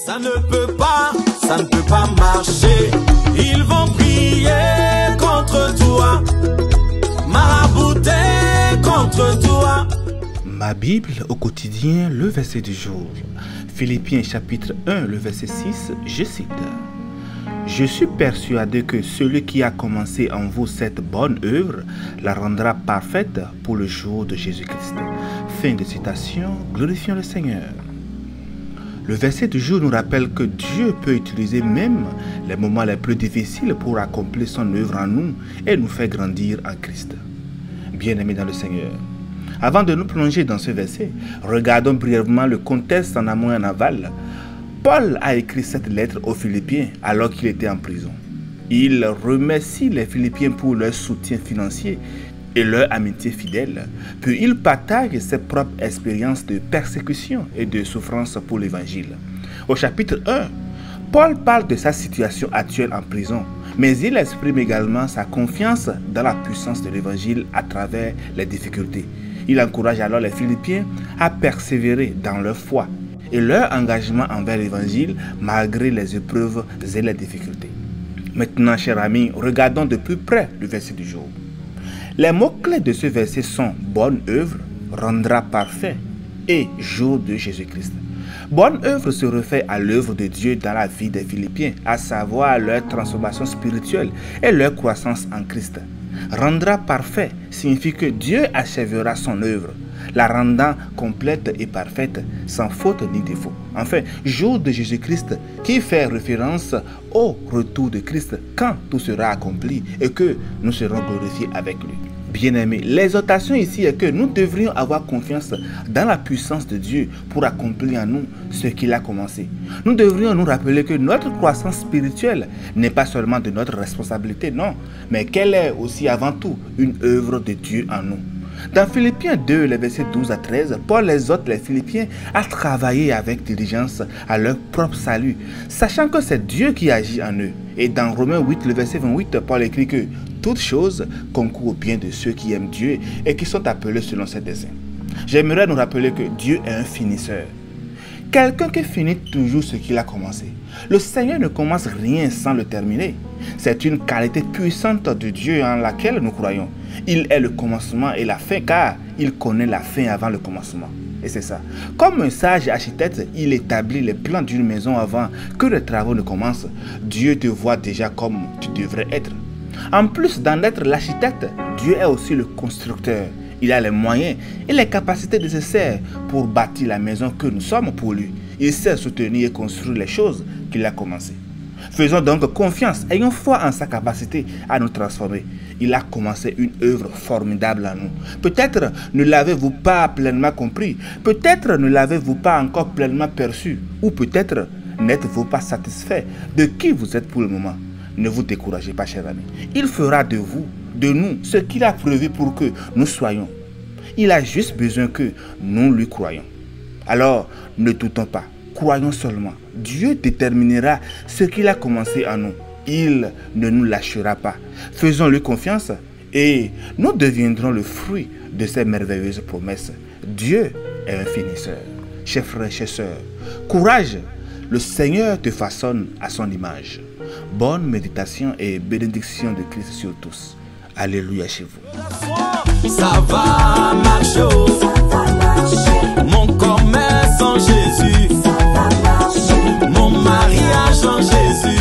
Ça ne peut pas marcher. Ils vont prier contre toi, marabouter contre toi. Ma Bible au quotidien, le verset du jour. Philippiens chapitre 1, le verset 6, je cite. Je suis persuadé que celui qui a commencé en vous cette bonne œuvre la rendra parfaite pour le jour de Jésus-Christ. Fin de citation, glorifions le Seigneur. Le verset du jour nous rappelle que Dieu peut utiliser même les moments les plus difficiles pour accomplir son œuvre en nous et nous faire grandir en Christ. Bien-aimés dans le Seigneur, avant de nous plonger dans ce verset, regardons brièvement le contexte en amont et en aval. Paul a écrit cette lettre aux Philippiens alors qu'il était en prison. Il remercie les Philippiens pour leur soutien financier et leur amitié fidèle. Puis il partage ses propres expériences de persécution et de souffrance pour l'évangile. Au chapitre 1, Paul parle de sa situation actuelle en prison, mais il exprime également sa confiance dans la puissance de l'évangile à travers les difficultés. Il encourage alors les Philippiens à persévérer dans leur foi et leur engagement envers l'évangile malgré les épreuves et les difficultés. Maintenant, chers amis, regardons de plus près le verset du jour. Les mots-clés de ce verset sont « bonne œuvre »,« rendra parfait » et « jour de Jésus-Christ ». Bonne œuvre se réfère à l'œuvre de Dieu dans la vie des Philippiens, à savoir leur transformation spirituelle et leur croissance en Christ. Rendra parfait signifie que Dieu achèvera son œuvre, la rendant complète et parfaite, sans faute ni défaut. Enfin, jour de Jésus-Christ qui fait référence au retour de Christ quand tout sera accompli et que nous serons glorifiés avec lui. Bien-aimés, l'exhortation ici est que nous devrions avoir confiance dans la puissance de Dieu pour accomplir en nous ce qu'il a commencé. Nous devrions nous rappeler que notre croissance spirituelle n'est pas seulement de notre responsabilité, non, mais qu'elle est aussi avant tout une œuvre de Dieu en nous. Dans Philippiens 2, les versets 12 à 13, Paul exhorte les Philippiens à travailler avec diligence à leur propre salut, sachant que c'est Dieu qui agit en eux. Et dans Romains 8, le verset 28, Paul écrit que toutes choses concourent au bien de ceux qui aiment Dieu et qui sont appelés selon ses desseins. J'aimerais nous rappeler que Dieu est un finisseur. Quelqu'un qui finit toujours ce qu'il a commencé. Le Seigneur ne commence rien sans le terminer. C'est une qualité puissante de Dieu en laquelle nous croyons. Il est le commencement et la fin car il connaît la fin avant le commencement. Et c'est ça. Comme un sage architecte, il établit les plans d'une maison avant que les travaux ne commencent. Dieu te voit déjà comme tu devrais être. En plus d'en être l'architecte, Dieu est aussi le constructeur. Il a les moyens et les capacités nécessaires pour bâtir la maison que nous sommes pour lui. Il sait soutenir et construire les choses qu'il a commencées. Faisons donc confiance, ayons foi en sa capacité à nous transformer. Il a commencé une œuvre formidable en nous. Peut-être ne l'avez-vous pas pleinement compris, peut-être ne l'avez-vous pas encore pleinement perçu, ou peut-être n'êtes-vous pas satisfait de qui vous êtes pour le moment. Ne vous découragez pas, chers amis. Il fera de vous, de nous, ce qu'il a prévu pour que nous soyons. Il a juste besoin que nous lui croyons. Alors, ne doutons pas, croyons seulement. Dieu déterminera ce qu'il a commencé en nous. Il ne nous lâchera pas. Faisons-lui confiance et nous deviendrons le fruit de ces merveilleuses promesses. Dieu est un finisseur. Chers frères, chers sœurs, courage, le Seigneur te façonne à son image. Bonne méditation et bénédiction de Christ sur tous. Alléluia chez vous. Ça va marcher, mon commerce en Jésus, mon mariage en Jésus.